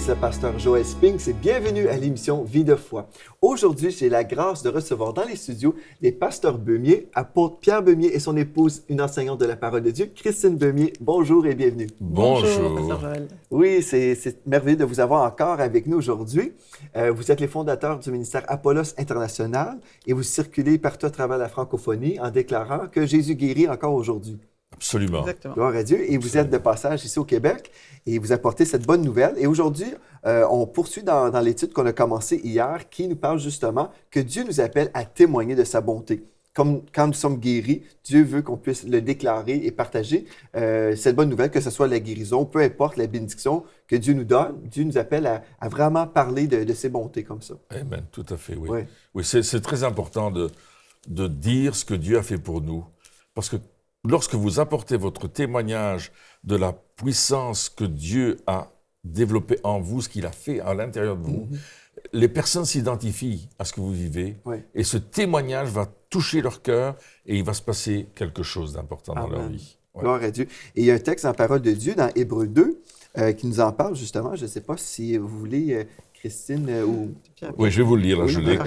c'est le pasteur Joël Spinks et bienvenue à l'émission Vie de foi. Aujourd'hui, j'ai la grâce de recevoir dans les studios les pasteurs Beumier, apôtre Pierre Beumier et son épouse, une enseignante de la parole de Dieu, Christine Beumier. Bonjour et bienvenue. Bonjour, pasteur Joël. Oui, c'est merveilleux de vous avoir encore avec nous aujourd'hui. Vous êtes les fondateurs du ministère Apollos International et vous circulez partout à travers la francophonie en déclarant que Jésus guérit encore aujourd'hui. Absolument. Exactement. Gloire à Dieu. Et vous êtes de passage ici au Québec et vous apportez cette bonne nouvelle. Et aujourd'hui, on poursuit dans l'étude qu'on a commencée hier qui nous parle justement que Dieu nous appelle à témoigner de sa bonté. Comme quand nous sommes guéris, Dieu veut qu'on puisse le déclarer et partager cette bonne nouvelle, que ce soit la guérison, peu importe la bénédiction que Dieu nous donne. Dieu nous appelle à vraiment parler de ses bontés comme ça. Amen, tout à fait, oui. Oui. Oui, c'est très important de dire ce que Dieu a fait pour nous. Parce que lorsque vous apportez votre témoignage de la puissance que Dieu a développée en vous, ce qu'il a fait à l'intérieur de vous, les personnes s'identifient à ce que vous vivez et ce témoignage va toucher leur cœur et il va se passer quelque chose d'important dans leur vie. Ouais. Gloire à Dieu. Et il y a un texte en parole de Dieu dans Hébreux 2 qui nous en parle justement. Je ne sais pas si vous voulez, Christine ou... Oui, je vais vous le lire, là, oui, je l'ai.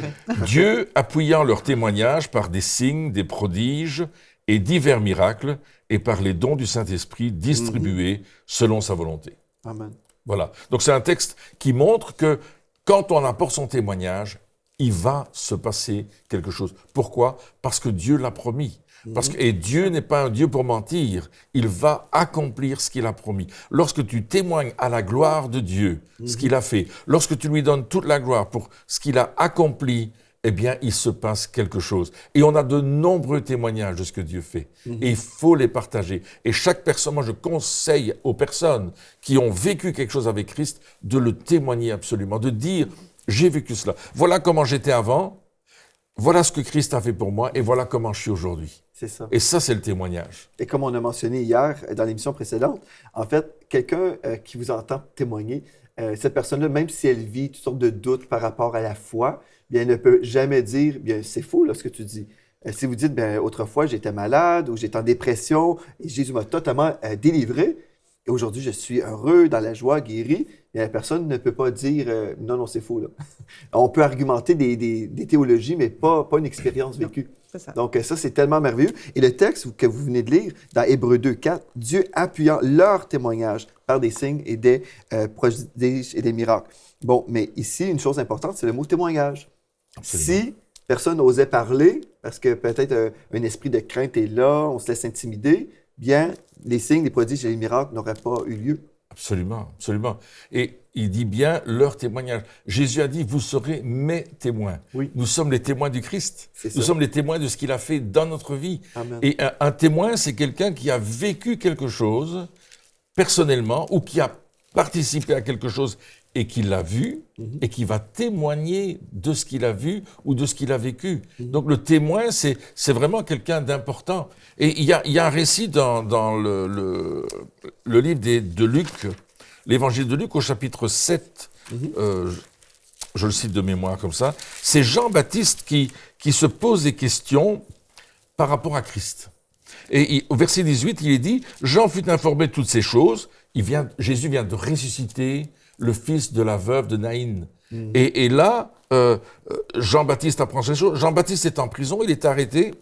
Dieu appuyant leur témoignage par des signes, des prodiges et divers miracles, et par les dons du Saint-Esprit distribués selon sa volonté. Amen. Voilà. Donc c'est un texte qui montre que quand on apporte son témoignage, il va se passer quelque chose. Pourquoi? Parce que Dieu l'a promis. Et Dieu n'est pas un Dieu pour mentir. Il va accomplir ce qu'il a promis. Lorsque tu témoignes à la gloire de Dieu, ce qu'il a fait, lorsque tu lui donnes toute la gloire pour ce qu'il a accompli, eh bien, il se passe quelque chose. Et on a de nombreux témoignages de ce que Dieu fait. Et il faut les partager. Et chaque personne, moi je conseille aux personnes qui ont vécu quelque chose avec Christ de le témoigner absolument, de dire, j'ai vécu cela. Voilà comment j'étais avant, voilà ce que Christ a fait pour moi, et voilà comment je suis aujourd'hui. C'est ça. Et ça, c'est le témoignage. Et comme on a mentionné hier dans l'émission précédente, en fait, quelqu'un qui vous entend témoigner, cette personne-là, même si elle vit toutes sortes de doutes par rapport à la foi, bien, elle ne peut jamais dire, bien, c'est faux là, ce que tu dis. Si vous dites, bien, autrefois, j'étais malade ou j'étais en dépression et Jésus m'a totalement délivré, et aujourd'hui, je suis heureux, dans la joie, guéri, bien, la personne ne peut pas dire, non, c'est faux. Là. On peut argumenter des théologies, mais pas une expérience vécue. C'est ça. Donc, ça, c'est tellement merveilleux. Et le texte que vous venez de lire, dans Hébreux 2, 4, Dieu appuyant leur témoignage par des signes et des prodiges et des miracles. Bon, mais ici, une chose importante, c'est le mot témoignage. Absolument. Si personne n'osait parler, parce que peut-être un esprit de crainte est là, on se laisse intimider, bien, les signes, les prodiges et les miracles n'auraient pas eu lieu. Absolument, absolument. Et il dit bien leur témoignage. Jésus a dit, vous serez mes témoins. Oui. Nous sommes les témoins du Christ. C'est Nous ça. sommes les témoins de ce qu'il a fait dans notre vie. Amen. Et un témoin, c'est quelqu'un qui a vécu quelque chose personnellement ou qui a participé à quelque chose et qui l'a vu et qui va témoigner de ce qu'il a vu ou de ce qu'il a vécu. Donc le témoin, c'est vraiment quelqu'un d'important. Et il y a un récit dans le livre de Luc, l'évangile de Luc au chapitre 7, je le cite de mémoire comme ça, c'est Jean-Baptiste qui se pose des questions par rapport à Christ. Et au verset 18, il est dit, Jean fut informé de toutes ces choses, Jésus vient de ressusciter le fils de la veuve de Naïn. Et là, Jean-Baptiste apprend ces choses. Jean-Baptiste est en prison, il est arrêté,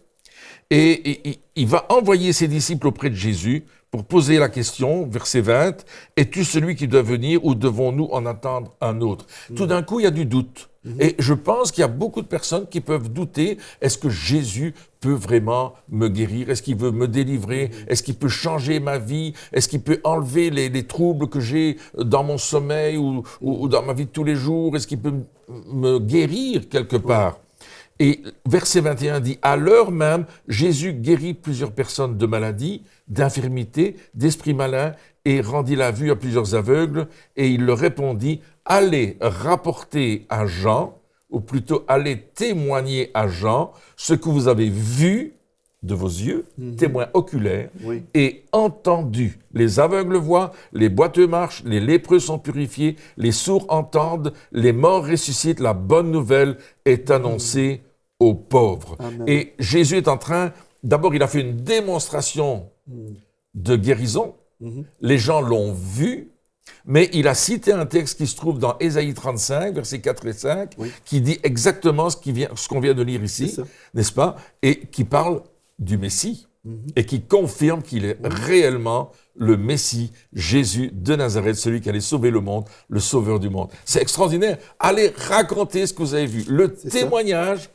et il va envoyer ses disciples auprès de Jésus pour poser la question, verset 20, « Es-tu celui qui doit venir ou devons-nous en attendre un autre ?» Tout d'un coup, il y a du doute. Et je pense qu'il y a beaucoup de personnes qui peuvent douter, est-ce que Jésus peut vraiment me guérir? Est-ce qu'il veut me délivrer? Est-ce qu'il peut changer ma vie? Est-ce qu'il peut enlever les troubles que j'ai dans mon sommeil ou dans ma vie de tous les jours? Est-ce qu'il peut me guérir quelque part? Et verset 21 dit, « À l'heure même, Jésus guérit plusieurs personnes de maladies, d'infirmités, d'esprits malins, et rendit la vue à plusieurs aveugles, et il leur répondit, « Allez rapporter à Jean, ou plutôt allez témoigner à Jean, ce que vous avez vu de vos yeux, témoin oculaire, et entendu. Les aveugles voient, les boiteux marchent, les lépreux sont purifiés, les sourds entendent, les morts ressuscitent, la bonne nouvelle est annoncée aux pauvres. » Et Jésus est en train, d'abord il a fait une démonstration de guérison, les gens l'ont vu, Mais il a cité un texte qui se trouve dans Ésaïe 35, versets 4 et 5, qui dit exactement ce qu'on vient de lire ici, n'est-ce pas? Et qui parle du Messie, et qui confirme qu'il est réellement le Messie, Jésus de Nazareth, celui qui allait sauver le monde, le sauveur du monde. C'est extraordinaire. Allez raconter ce que vous avez vu. Le témoignage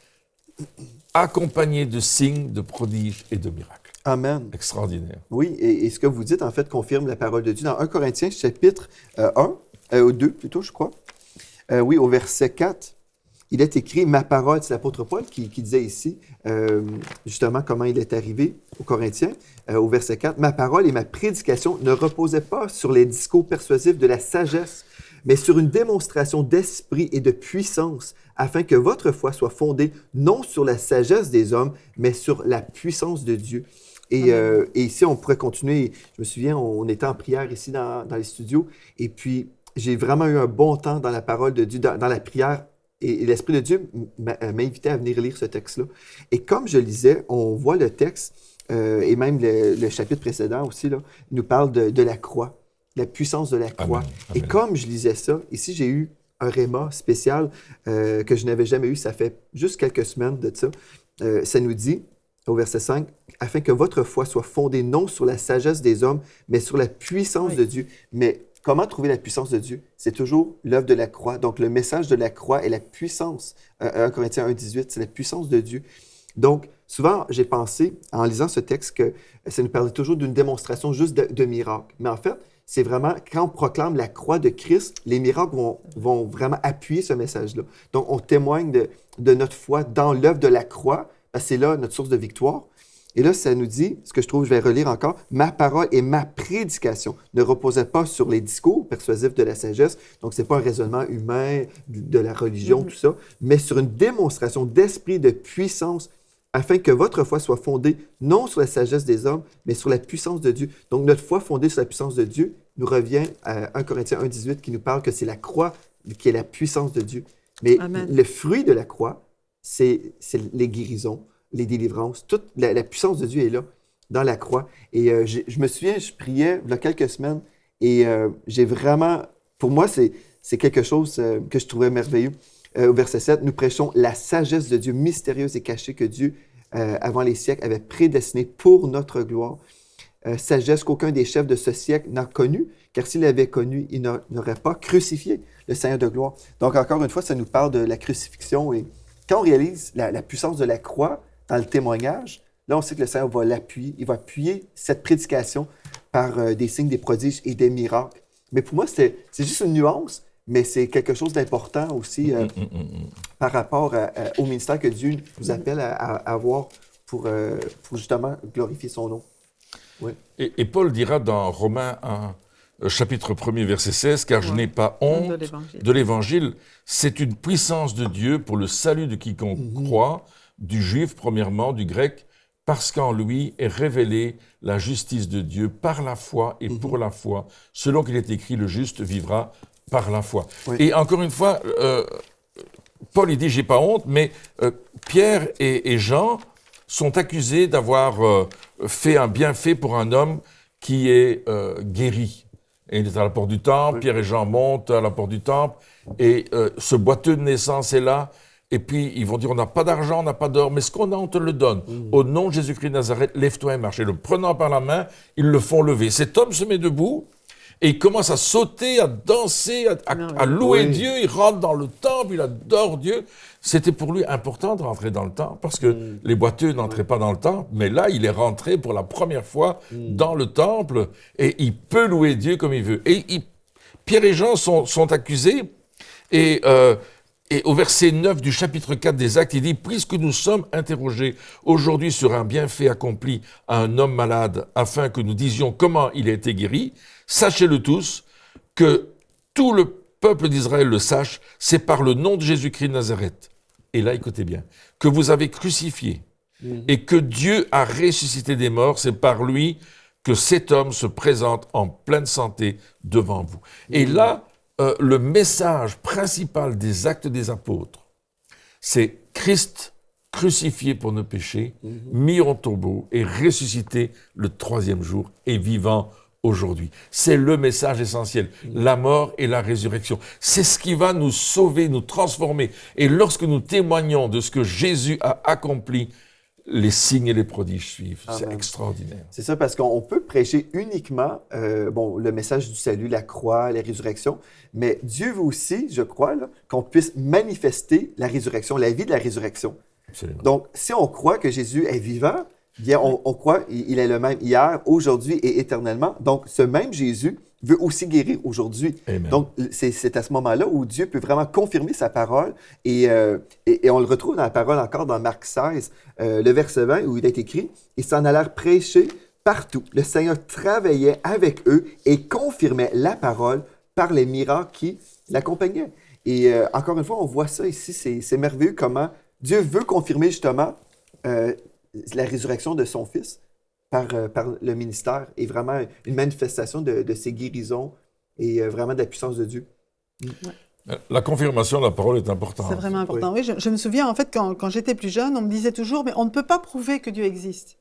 accompagné de signes, de prodiges et de miracles. Amen. Extraordinaire. Oui, et ce que vous dites, en fait, confirme la parole de Dieu. Dans 1 Corinthiens, chapitre 2 plutôt, je crois. Oui, au verset 4, il est écrit « Ma parole », c'est l'apôtre Paul qui disait ici, justement, comment il est arrivé aux Corinthiens, au verset 4, « Ma parole et ma prédication ne reposaient pas sur les discours persuasifs de la sagesse, mais sur une démonstration d'esprit et de puissance, afin que votre foi soit fondée non sur la sagesse des hommes, mais sur la puissance de Dieu. » Et ici, on pourrait continuer. Je me souviens, on était en prière ici dans les studios, et puis j'ai vraiment eu un bon temps dans la parole de Dieu, dans la prière, et l'Esprit de Dieu m'a invité à venir lire ce texte-là. Et comme je lisais, on voit le texte, et même le chapitre précédent aussi, là, il nous parle de la croix, la puissance de la croix. Amen. Et comme je lisais ça, ici, j'ai eu un réma spécial que je n'avais jamais eu, ça fait juste quelques semaines de ça. Ça nous dit, au verset 5, « Afin que votre foi soit fondée non sur la sagesse des hommes, mais sur la puissance de Dieu. » Mais comment trouver la puissance de Dieu? C'est toujours l'œuvre de la croix. Donc, le message de la croix est la puissance. 1 Corinthiens 1,18, c'est la puissance de Dieu. Donc, souvent, j'ai pensé, en lisant ce texte, que ça nous parlait toujours d'une démonstration juste de miracles. Mais en fait, c'est vraiment, quand on proclame la croix de Christ, les miracles vont vraiment appuyer ce message-là. Donc, on témoigne de notre foi dans l'œuvre de la croix, parce que c'est là notre source de victoire. Et là, ça nous dit, ce que je trouve, je vais relire encore, « Ma parole et ma prédication ne reposaient pas sur les discours persuasifs de la sagesse. » Donc, ce n'est pas un raisonnement humain, de la religion, tout ça, mais sur une démonstration d'esprit, de puissance, afin que votre foi soit fondée non sur la sagesse des hommes, mais sur la puissance de Dieu. Donc, notre foi fondée sur la puissance de Dieu nous revient à 1 Corinthiens 1,18 qui nous parle que c'est la croix qui est la puissance de Dieu. Mais le fruit de la croix, c'est les guérisons, les délivrances. Toute la puissance de Dieu est là, dans la croix. Et je me souviens, je priais il y a quelques semaines et j'ai vraiment, pour moi, c'est quelque chose que je trouvais merveilleux. Au verset 7, nous prêchons la sagesse de Dieu mystérieuse et cachée que Dieu, avant les siècles, avait prédestinée pour notre gloire. Sagesse qu'aucun des chefs de ce siècle n'a connue, car s'il l'avait connue, il n'aurait pas crucifié le Seigneur de gloire. Donc, encore une fois, ça nous parle de la crucifixion. Et quand on réalise la puissance de la croix dans le témoignage, là, on sait que le Seigneur va l'appuyer. Il va appuyer cette prédication par des signes, des prodiges et des miracles. Mais pour moi, c'est juste une nuance, mais c'est quelque chose d'important aussi par rapport au ministère que Dieu nous appelle à avoir pour justement glorifier son nom. Oui. Et Paul dira dans Romains 1, chapitre 1er, verset 16, « Car je n'ai pas honte de l'Évangile. C'est une puissance de Dieu pour le salut de quiconque croit, du juif premièrement, du grec, parce qu'en lui est révélée la justice de Dieu par la foi et pour la foi, selon qu'il est écrit, le juste vivra par la foi. » Et encore une fois, Paul il dit « j'ai pas honte », mais Pierre et Jean sont accusés d'avoir fait un bienfait pour un homme qui est guéri. Et il est à la porte du temple, Pierre et Jean montent à la porte du temple, et ce boiteux de naissance est là, et puis ils vont dire, on n'a pas d'argent, on n'a pas d'or, mais ce qu'on a, on te le donne. Au nom de Jésus-Christ de Nazareth, lève-toi et marche. Et le prenant par la main, ils le font lever. Cet homme se met debout, et il commence à sauter, à danser, à louer Dieu, il rentre dans le temple, il adore Dieu. C'était pour lui important de rentrer dans le temple, parce que les boiteux n'entraient pas dans le temple, mais là, il est rentré pour la première fois dans le temple, et il peut louer Dieu comme il veut. Et Pierre et Jean sont accusés, et au verset 9 du chapitre 4 des Actes, il dit « Puisque nous sommes interrogés aujourd'hui sur un bienfait accompli à un homme malade, afin que nous disions comment il a été guéri, sachez-le tous, que tout le peuple d'Israël le sache, c'est par le nom de Jésus-Christ de Nazareth. » Et là, écoutez bien, que vous avez crucifié et que Dieu a ressuscité des morts, c'est par lui que cet homme se présente en pleine santé devant vous. Et là, le message principal des Actes des Apôtres, c'est Christ crucifié pour nos péchés, mis au tombeau et ressuscité le 3e jour et vivant aujourd'hui. C'est le message essentiel. La mort et la résurrection. C'est ce qui va nous sauver, nous transformer. Et lorsque nous témoignons de ce que Jésus a accompli, les signes et les prodiges suivent. Amen. C'est extraordinaire. C'est ça, parce qu'on peut prêcher uniquement le message du salut, la croix, la résurrection, mais Dieu veut aussi, je crois, là, qu'on puisse manifester la résurrection, la vie de la résurrection. Absolument. Donc, si on croit que Jésus est vivant, bien, on croit qu'il est le même hier, aujourd'hui et éternellement. Donc, ce même Jésus veut aussi guérir aujourd'hui. Amen. Donc, c'est à ce moment-là où Dieu peut vraiment confirmer sa parole. Et on le retrouve dans la parole encore dans Marc 16, le verset 20, où il est écrit « Ils s'en allèrent prêcher partout. Le Seigneur travaillait avec eux et confirmait la parole par les miracles qui l'accompagnaient. » Et encore une fois, on voit ça ici, c'est merveilleux comment Dieu veut confirmer justement la résurrection de son Fils par le ministère et vraiment une manifestation de ses guérisons et vraiment de la puissance de Dieu. La confirmation de la parole est importante. C'est vraiment important. Oui, je me souviens, en fait, quand j'étais plus jeune, on me disait toujours, mais on ne peut pas prouver que Dieu existe.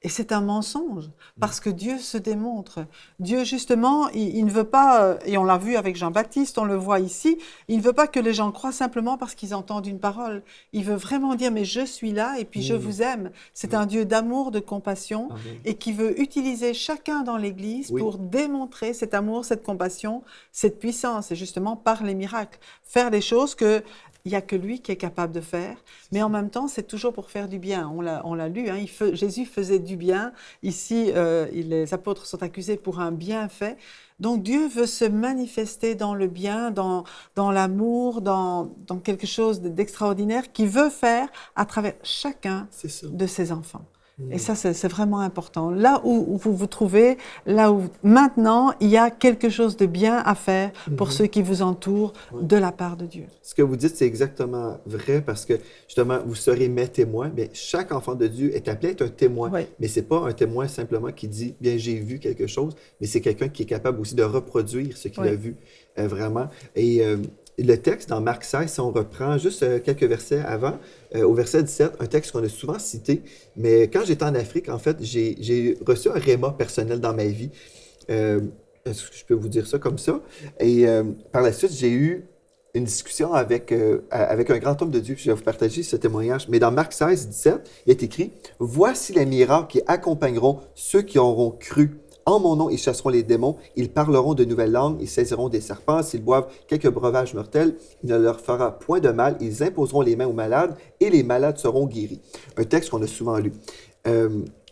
Et c'est un mensonge, parce que Dieu se démontre. Dieu, justement, il ne veut pas, et on l'a vu avec Jean-Baptiste, on le voit ici, il ne veut pas que les gens croient simplement parce qu'ils entendent une parole. Il veut vraiment dire, mais je suis là et puis je vous aime. C'est un Dieu d'amour, de compassion, et qui veut utiliser chacun dans l'Église pour démontrer cet amour, cette compassion, cette puissance, et justement par les miracles. Faire des choses que... Il n'y a que lui qui est capable de faire, mais en même temps, c'est toujours pour faire du bien. On l'a lu, hein, Jésus faisait du bien. Ici, les apôtres sont accusés pour un bienfait. Donc Dieu veut se manifester dans le bien, dans l'amour, dans quelque chose d'extraordinaire qu'il veut faire à travers chacun de ses enfants. Et ça, c'est vraiment important. Là où vous vous trouvez, là où maintenant, il y a quelque chose de bien à faire pour ceux qui vous entourent de la part de Dieu. Ce que vous dites, c'est exactement vrai parce que, justement, vous serez mes témoins. Mais chaque enfant de Dieu est appelé à être un témoin. Oui. Mais ce n'est pas un témoin simplement qui dit « bien, j'ai vu quelque chose », mais c'est quelqu'un qui est capable aussi de reproduire ce qu'il a vu vraiment. Et le texte dans Marc 16, si on reprend juste quelques versets avant, au verset 17, un texte qu'on a souvent cité, mais quand j'étais en Afrique, en fait, j'ai reçu un réma personnel dans ma vie. Est-ce que je peux vous dire ça comme ça? Et par la suite, j'ai eu une discussion avec un grand homme de Dieu, puis je vais vous partager ce témoignage. Mais dans Marc 16, 17, il est écrit « Voici les miracles qui accompagneront ceux qui auront cru. En mon nom, ils chasseront les démons, ils parleront de nouvelles langues, ils saisiront des serpents, s'ils boivent quelques breuvages mortels, il ne leur fera point de mal, ils imposeront les mains aux malades et les malades seront guéris. » Un texte qu'on a souvent lu.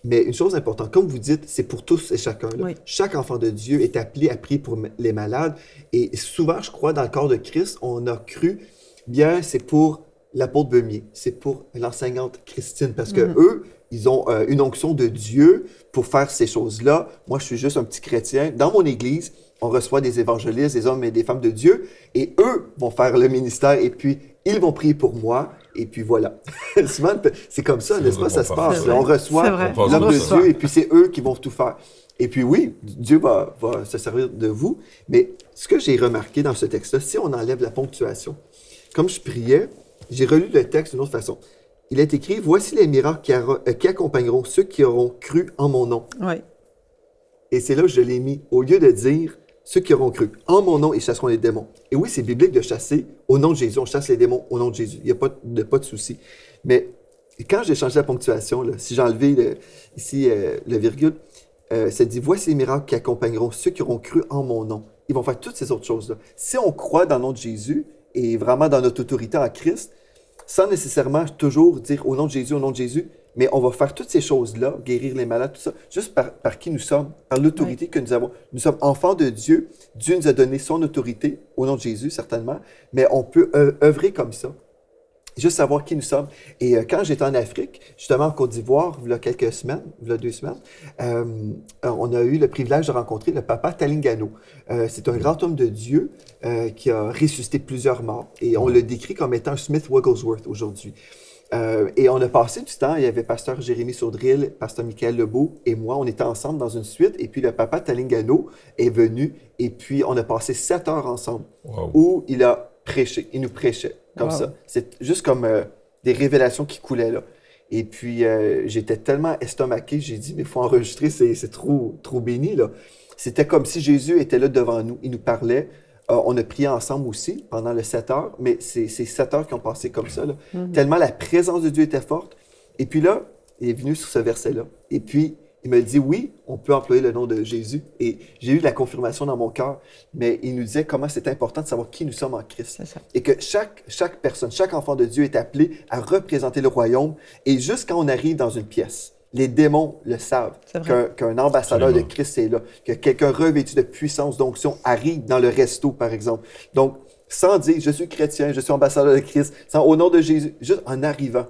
Mais une chose importante, comme vous dites, c'est pour tous et chacun. Là. Oui. Chaque enfant de Dieu est appelé à prier pour les malades. Et souvent, je crois, dans le corps de Christ, on a cru, bien, c'est pour l'apôtre Beumier, c'est pour l'enseignante Christine, parce que eux, ils ont une onction de Dieu pour faire ces choses-là. Moi, je suis juste un petit chrétien. Dans mon église, on reçoit des évangélistes, des hommes et des femmes de Dieu, et eux vont faire le ministère, et puis ils vont prier pour moi, et puis voilà. Souvent, c'est comme ça, n'est-ce pas? Ça se passe. On reçoit l'homme de Dieu, et puis c'est eux qui vont tout faire. Et puis oui, Dieu va se servir de vous, mais ce que j'ai remarqué dans ce texte-là, si on enlève la ponctuation, comme je priais, j'ai relu le texte d'une autre façon. Il est écrit « Voici les miracles qui accompagneront ceux qui auront cru en mon nom. » Oui. Et c'est là que je l'ai mis. Au lieu de dire « Ceux qui auront cru en mon nom, ils chasseront les démons. » Et oui, c'est biblique de chasser au nom de Jésus. On chasse les démons au nom de Jésus. Il n'y a pas de souci. Mais quand j'ai changé la ponctuation, là, si j'ai enlevé ici le virgule, ça dit « Voici les miracles qui accompagneront ceux qui auront cru en mon nom. » Ils vont faire toutes ces autres choses-là. Si on croit dans le nom de Jésus et vraiment dans notre autorité en Christ, sans nécessairement toujours dire au nom de Jésus, mais on va faire toutes ces choses-là, guérir les malades, tout ça, juste par qui nous sommes, par l'autorité que nous avons. Nous sommes enfants de Dieu. Dieu nous a donné son autorité, au nom de Jésus, certainement, mais on peut œuvrer comme ça. Juste savoir qui nous sommes. Et quand j'étais en Afrique, justement en Côte d'Ivoire, il y a quelques semaines, il y a 2 semaines, on a eu le privilège de rencontrer le papa Talingano. C'est un grand homme de Dieu qui a ressuscité plusieurs morts. Et on le décrit comme étant Smith Wigglesworth aujourd'hui. Et on a passé du temps, il y avait pasteur Jérémy Saudril, pasteur Michael Lebeau et moi, on était ensemble dans une suite. Et puis le papa Talingano est venu et puis on a passé 7 heures ensemble où il a prêché, il nous prêchait. Comme ça. C'est juste comme des révélations qui coulaient là. Et puis, j'étais tellement estomaqué, j'ai dit, mais il faut enregistrer, c'est trop béni, là. c'était comme si Jésus était là devant nous. Il nous parlait. On a prié ensemble aussi pendant les 7 heures, mais c'est 7 heures qui ont passé comme ça. Là. Tellement la présence de Dieu était forte. Et puis là, il est venu sur ce verset-là. Et puis, il me dit, oui, on peut employer le nom de Jésus. Et j'ai eu de la confirmation dans mon cœur, mais il nous disait comment c'est important de savoir qui nous sommes en Christ. Et que chaque personne, chaque enfant de Dieu est appelé à représenter le royaume. Et juste quand on arrive dans une pièce, les démons le savent, qu'un ambassadeur de Christ est là, que quelqu'un revêtu de puissance, d'onction arrive dans le resto, par exemple. Donc, sans dire, je suis chrétien, je suis ambassadeur de Christ, au nom de Jésus, juste en arrivant,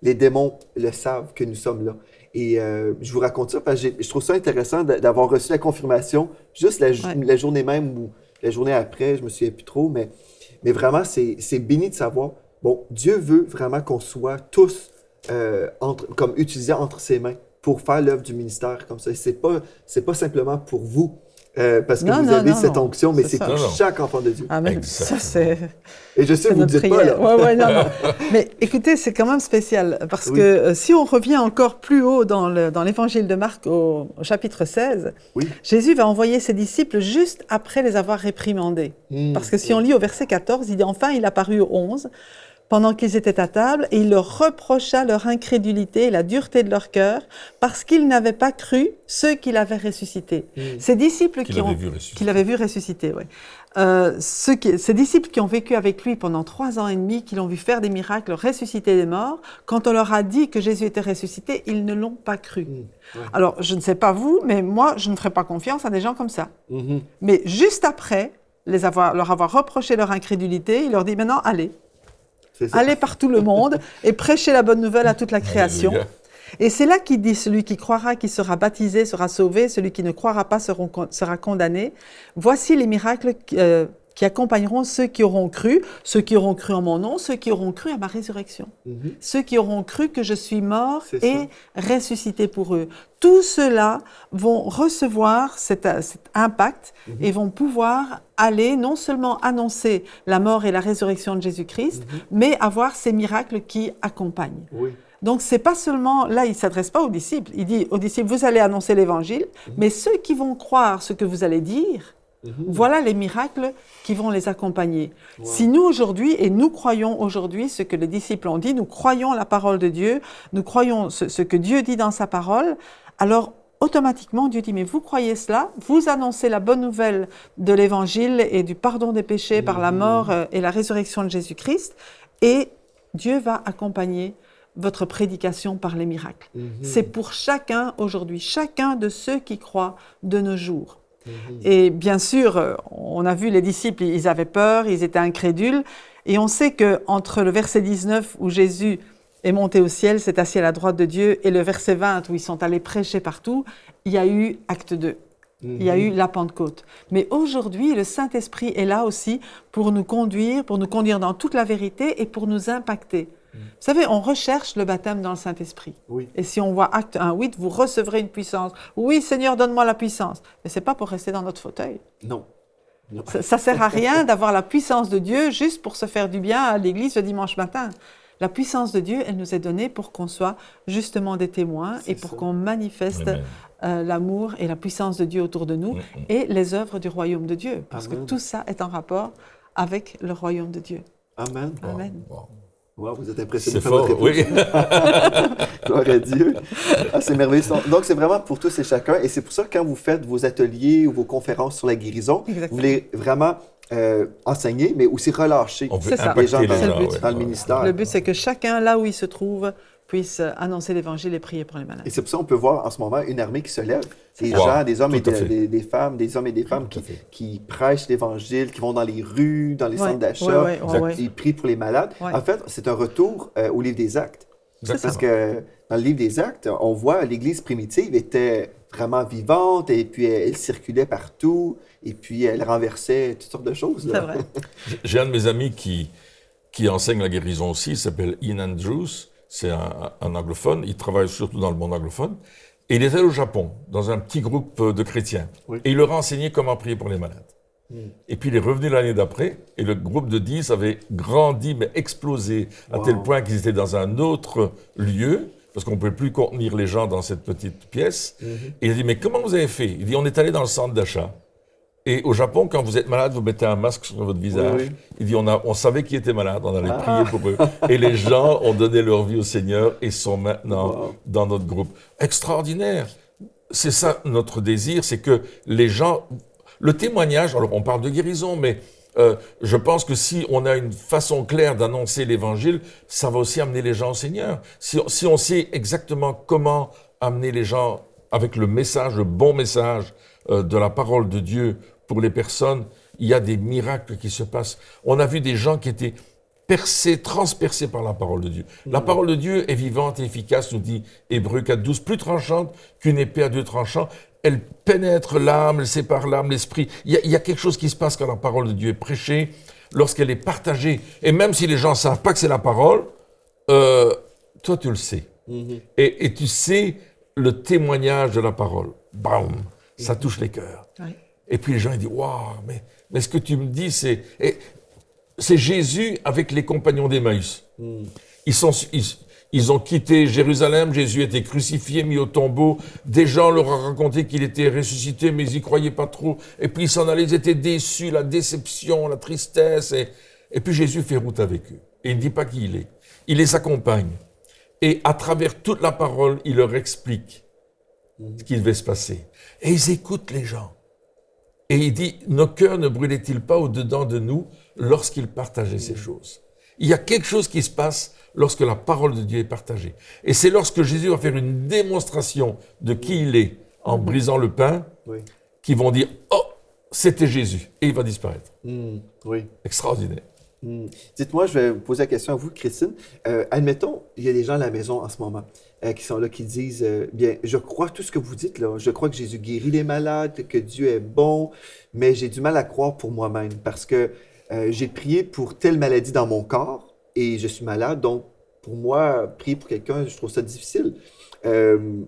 les démons le savent que nous sommes là. Et je vous raconte ça parce que je trouve ça intéressant d'avoir reçu la confirmation juste la journée même ou la journée après, je me souviens plus trop, mais vraiment, c'est béni de savoir, bon, Dieu veut vraiment qu'on soit tous comme utilisés entre ses mains pour faire l'œuvre du ministère comme ça. C'est pas simplement pour vous, parce que vous avez cette onction, mais c'est pour chaque enfant de Dieu. Amen. Ça, c'est... Et je sais, vous ne dites prière. Pas, là. Non. Mais écoutez, c'est quand même spécial, parce que si on revient encore plus haut dans l'évangile de Marc, au chapitre 16, Jésus va envoyer ses disciples juste après les avoir réprimandés. Parce que si on lit au verset 14, il dit « Enfin, il apparut aux 11, pendant qu'ils étaient à table, et il leur reprocha leur incrédulité et la dureté de leur cœur, parce qu'ils n'avaient pas cru ceux qu'il avait ressuscités. » Ces disciples qu'il avait vu ressusciter, oui. Ces disciples qui ont vécu avec lui pendant 3 ans et demi, qui l'ont vu faire des miracles, ressusciter des morts, quand on leur a dit que Jésus était ressuscité, ils ne l'ont pas cru. Alors, je ne sais pas vous, mais moi, je ne ferai pas confiance à des gens comme ça. Mais juste après leur avoir reproché leur incrédulité, il leur dit maintenant, allez. Allez par tout le monde et prêchez la bonne nouvelle à toute la création. Et c'est là qu'il dit, celui qui croira, qui sera baptisé, sera sauvé, celui qui ne croira pas sera condamné. Voici les miracles qui accompagneront ceux qui auront cru en mon nom, ceux qui auront cru à ma résurrection, ceux qui auront cru que je suis mort et ressuscité pour eux. Tous ceux-là vont recevoir cet impact et vont pouvoir aller non seulement annoncer la mort et la résurrection de Jésus-Christ, mais avoir ces miracles qui accompagnent. Donc, c'est pas seulement, là, il ne s'adresse pas aux disciples. Il dit aux disciples, vous allez annoncer l'Évangile, mais ceux qui vont croire ce que vous allez dire, voilà les miracles qui vont les accompagner. Si nous, aujourd'hui, et nous croyons aujourd'hui ce que les disciples ont dit, nous croyons la parole de Dieu, nous croyons ce que Dieu dit dans sa parole, alors automatiquement, Dieu dit, mais vous croyez cela, vous annoncez la bonne nouvelle de l'Évangile et du pardon des péchés par la mort et la résurrection de Jésus-Christ, et Dieu va accompagner votre prédication par les miracles. C'est pour chacun aujourd'hui, chacun de ceux qui croient de nos jours. Et bien sûr, on a vu les disciples, ils avaient peur, ils étaient incrédules, et on sait qu'entre le verset 19 où Jésus est monté au ciel, s'est assis à la droite de Dieu, et le verset 20 où ils sont allés prêcher partout, il y a eu acte 2. Il y a eu la Pentecôte. Mais aujourd'hui, le Saint-Esprit est là aussi pour nous conduire dans toute la vérité et pour nous impacter. Vous savez, on recherche le baptême dans le Saint-Esprit. Et si on voit Acte 1:8, vous recevrez une puissance. Oui, Seigneur, donne-moi la puissance. Mais ce n'est pas pour rester dans notre fauteuil. Non. Ça ne sert à rien d'avoir la puissance de Dieu juste pour se faire du bien à l'église le dimanche matin. La puissance de Dieu, elle nous est donnée pour qu'on soit justement des témoins et pour qu'on manifeste l'amour et la puissance de Dieu autour de nous et les œuvres du royaume de Dieu. Parce que tout ça est en rapport avec le royaume de Dieu. Amen. Amen. Wow, vous êtes impressionné par votre réponse. Oui. Gloire à Dieu. C'est merveilleux. Donc, c'est vraiment pour tous et chacun. Et c'est pour ça que quand vous faites vos ateliers ou vos conférences sur la guérison, vous voulez vraiment enseigner, mais aussi relâcher les gens dans le ministère. Le but, c'est que chacun, là où il se trouve, puisse annoncer l'Évangile et prier pour les malades. Et c'est pour ça qu'on peut voir en ce moment une armée qui se lève. Des gens, des hommes et des femmes, des hommes et des femmes qui prêchent l'Évangile, qui vont dans les rues, dans les centres d'achat, qui prient pour les malades. En fait, c'est un retour au livre des Actes. Parce que dans le livre des Actes, on voit l'Église primitive était vraiment vivante et puis elle circulait partout et puis elle renversait toutes sortes de choses. C'est vrai. J'ai un de mes amis qui enseigne la guérison aussi, il s'appelle Ian Andrews. C'est un anglophone, il travaille surtout dans le monde anglophone. Et il est allé au Japon, dans un petit groupe de chrétiens. Et il leur a enseigné comment prier pour les malades. Et puis il est revenu l'année d'après, et le groupe de 10 avait grandi, mais explosé, à tel point qu'ils étaient dans un autre lieu, parce qu'on ne pouvait plus contenir les gens dans cette petite pièce. Et il a dit, mais comment vous avez fait? Il dit, on est allé dans le centre d'achat. Et au Japon, quand vous êtes malade, vous mettez un masque sur votre visage. Oui. Il dit, on savait qui était malade, on allait prier pour eux. Et les gens ont donné leur vie au Seigneur et sont maintenant dans notre groupe. Extraordinaire. C'est ça notre désir, c'est que les gens... Le témoignage, alors on parle de guérison, mais je pense que si on a une façon claire d'annoncer l'Évangile, ça va aussi amener les gens au Seigneur. Si on sait exactement comment amener les gens avec le message, le bon message de la parole de Dieu pour les personnes, il y a des miracles qui se passent. On a vu des gens qui étaient percés, transpercés par la parole de Dieu. La parole de Dieu est vivante et efficace, nous dit Hébreux 4.12, plus tranchante qu'une épée à deux tranchants. Elle pénètre l'âme, elle sépare l'âme, l'esprit. Il y a quelque chose qui se passe quand la parole de Dieu est prêchée, lorsqu'elle est partagée. Et même si les gens ne savent pas que c'est la parole, toi tu le sais. Et tu sais le témoignage de la parole. Bam! Ça touche les cœurs. Oui. Et puis les gens ils disent, waouh, mais ce que tu me dis, c'est Jésus avec les compagnons d'Emmaüs. Ils ont quitté Jérusalem, Jésus était crucifié, mis au tombeau. Des gens leur ont raconté qu'il était ressuscité, mais ils n'y croyaient pas trop. Et puis ils s'en allaient, ils étaient déçus, la déception, la tristesse. Et puis Jésus fait route avec eux. Et il ne dit pas qui il est. Il les accompagne. Et à travers toute la parole, il leur explique ce qui devait se passer. Et ils écoutent les gens. Et il dit, nos cœurs ne brûlaient-ils pas au-dedans de nous lorsqu'ils partageaient ces choses? Il y a quelque chose qui se passe lorsque la parole de Dieu est partagée. Et c'est lorsque Jésus va faire une démonstration de qui il est en brisant le pain, qu'ils vont dire, oh, c'était Jésus. Et il va disparaître. Oui. Extraordinaire. Dites-moi, je vais vous poser la question à vous, Christine. Admettons, il y a des gens à la maison en ce moment qui sont là, qui disent, bien, je crois tout ce que vous dites là. Je crois que Jésus guérit les malades, que Dieu est bon, mais j'ai du mal à croire pour moi-même parce que j'ai prié pour telle maladie dans mon corps et je suis malade. Donc, pour moi, prier pour quelqu'un, je trouve ça difficile.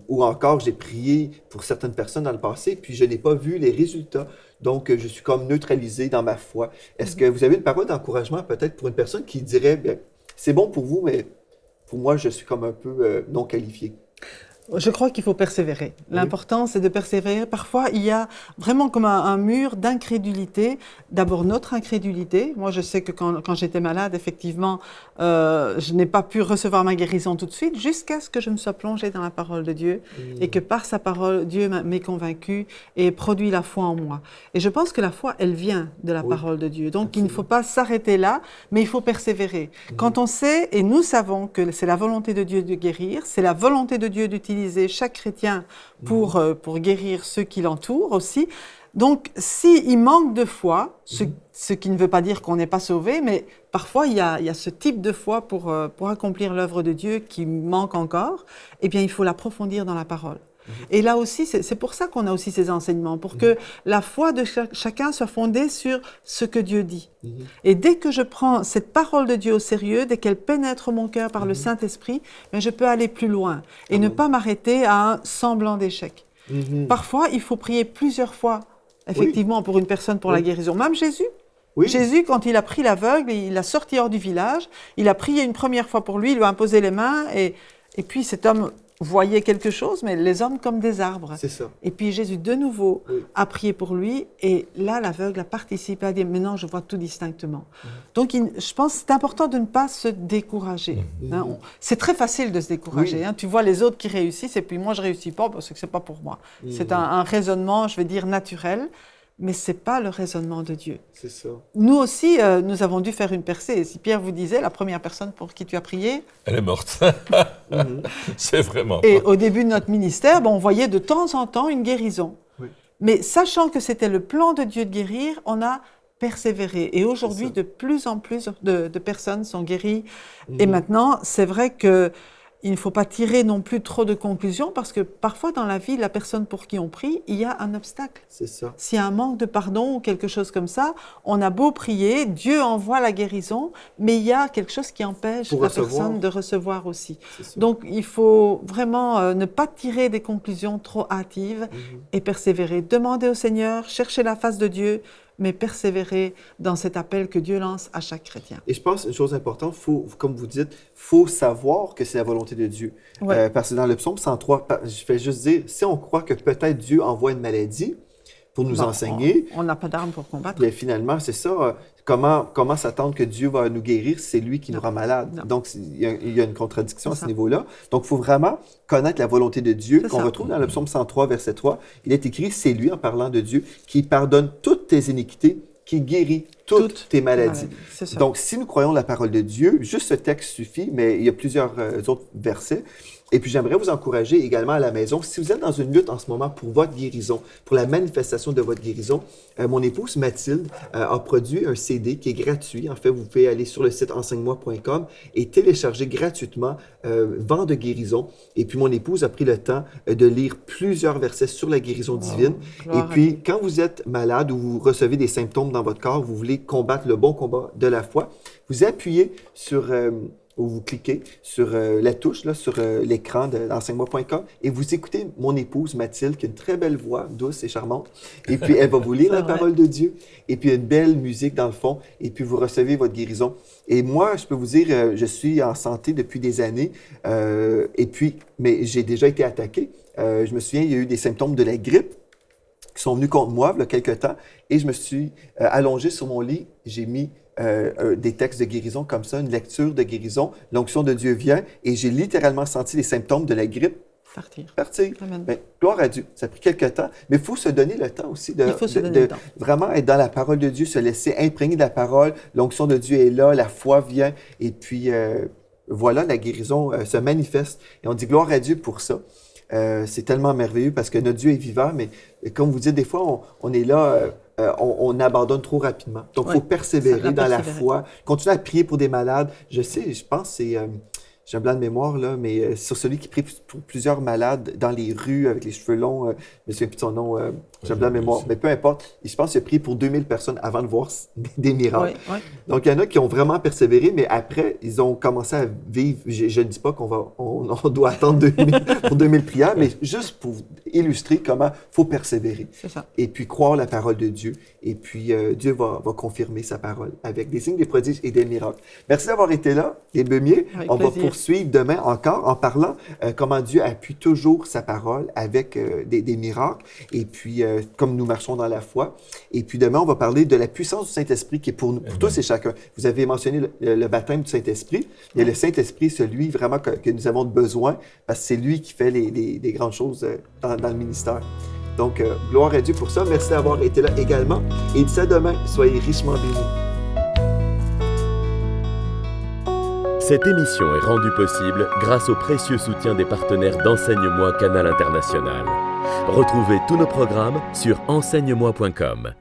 Ou encore, j'ai prié pour certaines personnes dans le passé, puis je n'ai pas vu les résultats. Donc, je suis comme neutralisé dans ma foi. Est-ce que vous avez une parole d'encouragement peut-être pour une personne qui dirait, bien, c'est bon pour vous, mais pour moi, je suis comme un peu non qualifié? Je crois qu'il faut persévérer. L'important, c'est de persévérer. Parfois, il y a vraiment comme un mur d'incrédulité. D'abord, notre incrédulité. Moi, je sais que quand j'étais malade, effectivement, je n'ai pas pu recevoir ma guérison tout de suite jusqu'à ce que je me sois plongée dans la parole de Dieu et que par sa parole, Dieu m'ait convaincue et produit la foi en moi. Et je pense que la foi, elle vient de la parole de Dieu. Donc, il ne faut pas s'arrêter là, mais il faut persévérer. Quand on sait, et nous savons que c'est la volonté de Dieu de guérir, c'est la volonté de Dieu d'utiliser chaque chrétien pour guérir ceux qui l'entourent aussi. Donc, s'il manque de foi, ce qui ne veut pas dire qu'on n'est pas sauvé, mais parfois il y a ce type de foi pour accomplir l'œuvre de Dieu qui manque encore, eh bien il faut l'approfondir dans la parole. Et là aussi, c'est pour ça qu'on a aussi ces enseignements, pour que la foi de chacun soit fondée sur ce que Dieu dit. Et dès que je prends cette parole de Dieu au sérieux, dès qu'elle pénètre mon cœur par le Saint-Esprit, ben je peux aller plus loin et ne pas m'arrêter à un semblant d'échec. Parfois, il faut prier plusieurs fois, effectivement, pour une personne pour la guérison. Même Jésus. Jésus, quand il a pris l'aveugle, il l'a sorti hors du village, il a prié une première fois pour lui, il lui a imposé les mains et puis cet homme voyait quelque chose, mais les hommes comme des arbres. C'est ça. Et puis Jésus, de nouveau, a prié pour lui. Et là, l'aveugle a participé à dire, maintenant, je vois tout distinctement. Donc, je pense que c'est important de ne pas se décourager. Hein. C'est très facile de se décourager. Hein. Tu vois les autres qui réussissent, et puis moi, je ne réussis pas parce que ce n'est pas pour moi. C'est un raisonnement, je vais dire, naturel. Mais ce n'est pas le raisonnement de Dieu. C'est ça. Nous aussi, nous avons dû faire une percée. Si Pierre vous disait, la première personne pour qui tu as prié... Elle est morte. C'est vraiment... Et au début de notre ministère, on voyait de temps en temps une guérison. Mais sachant que c'était le plan de Dieu de guérir, on a persévéré. Et aujourd'hui, de plus en plus de personnes sont guéries. Et maintenant, c'est vrai que il ne faut pas tirer non plus trop de conclusions parce que parfois dans la vie, la personne pour qui on prie, il y a un obstacle. C'est ça. S'il y a un manque de pardon ou quelque chose comme ça, on a beau prier, Dieu envoie la guérison, mais il y a quelque chose qui empêche la personne de recevoir aussi. Donc il faut vraiment ne pas tirer des conclusions trop hâtives et persévérer. Demander au Seigneur, chercher la face de Dieu, mais persévérer dans cet appel que Dieu lance à chaque chrétien. Et je pense une chose importante, comme vous dites, il faut savoir que c'est la volonté de Dieu. Ouais. Parce que dans le psaume 103, je vais juste dire, si on croit que peut-être Dieu envoie une maladie pour nous enseigner, on n'a pas d'armes pour combattre. bien finalement, c'est ça. Comment s'attendre que Dieu va nous guérir si c'est lui qui nous rend malade? Non. Donc, il y a une contradiction à ce niveau-là. Donc, il faut vraiment connaître la volonté de Dieu, qu'on retrouve dans le psaume 103, verset 3. Il est écrit, c'est lui, en parlant de Dieu, qui pardonne toutes tes iniquités, qui guérit toutes tes maladies. Donc, si nous croyons la parole de Dieu, juste ce texte suffit, mais il y a plusieurs autres versets. Et puis, j'aimerais vous encourager également à la maison, si vous êtes dans une lutte en ce moment pour votre guérison, pour la manifestation de votre guérison, mon épouse Mathilde a produit un CD qui est gratuit. En fait, vous pouvez aller sur le site enseigne-moi.com et télécharger gratuitement Vent de guérison. Et puis, mon épouse a pris le temps de lire plusieurs versets sur la guérison divine. Et puis, quand vous êtes malade ou vous recevez des symptômes dans votre corps, vous voulez combattre le bon combat de la foi, vous appuyez sur... où vous cliquez sur la touche, là, sur l'écran d'enseigne-moi.com et vous écoutez mon épouse Mathilde, qui a une très belle voix, douce et charmante. Et puis, elle va vous lire la parole de Dieu. Et puis, une belle musique dans le fond. Et puis, vous recevez votre guérison. Et moi, je peux vous dire, je suis en santé depuis des années. Mais j'ai déjà été attaqué. Je me souviens, il y a eu des symptômes de la grippe qui sont venus contre moi il y a quelques temps. Et je me suis allongé sur mon lit. J'ai mis des textes de guérison comme ça, une lecture de guérison. L'onction de Dieu vient et j'ai littéralement senti les symptômes de la grippe partir. Ben, gloire à Dieu. Ça a pris quelques temps, mais il faut se donner le temps aussi de vraiment être dans la parole de Dieu, se laisser imprégner de la parole. L'onction de Dieu est là, la foi vient et puis voilà, la guérison se manifeste. Et on dit gloire à Dieu pour ça. C'est tellement merveilleux parce que notre Dieu est vivant, mais comme vous dites, des fois, on est là... on abandonne trop rapidement. Donc, il faut persévérer dans la foi. Continuer à prier pour des malades. Je sais, je pense que c'est... j'ai un blanc de mémoire, là, mais sur celui qui prie pour plusieurs malades dans les rues avec les cheveux longs. Je me souviens plus de son nom. J'ai un blanc de mémoire. Mais peu importe. Je pense qu'il a prié pour 2000 personnes avant de voir des miracles. Donc, il y en a qui ont vraiment persévéré, mais après, ils ont commencé à vivre. Je ne dis pas on doit attendre 2000 pour 2000 prières, mais juste pour illustrer comment il faut persévérer. C'est ça. Et puis croire la parole de Dieu. Et puis Dieu va confirmer sa parole avec des signes, des prodiges et des miracles. Merci d'avoir été là, les beumiers. On va poursuivre demain encore en parlant comment Dieu appuie toujours sa parole avec des miracles. Et puis, comme nous marchons dans la foi. Et puis demain, on va parler de la puissance du Saint-Esprit qui est pour nous, pour tous et chacun. Vous avez mentionné le baptême du Saint-Esprit. Il y a le Saint-Esprit, celui vraiment que nous avons besoin, parce que c'est lui qui fait les grandes choses dans le ministère. Donc, gloire à Dieu pour ça. Merci d'avoir été là également. Et d'ici à demain, soyez richement bénis. Cette émission est rendue possible grâce au précieux soutien des partenaires d'Enseigne-moi Canal International. Retrouvez tous nos programmes sur enseigne-moi.com.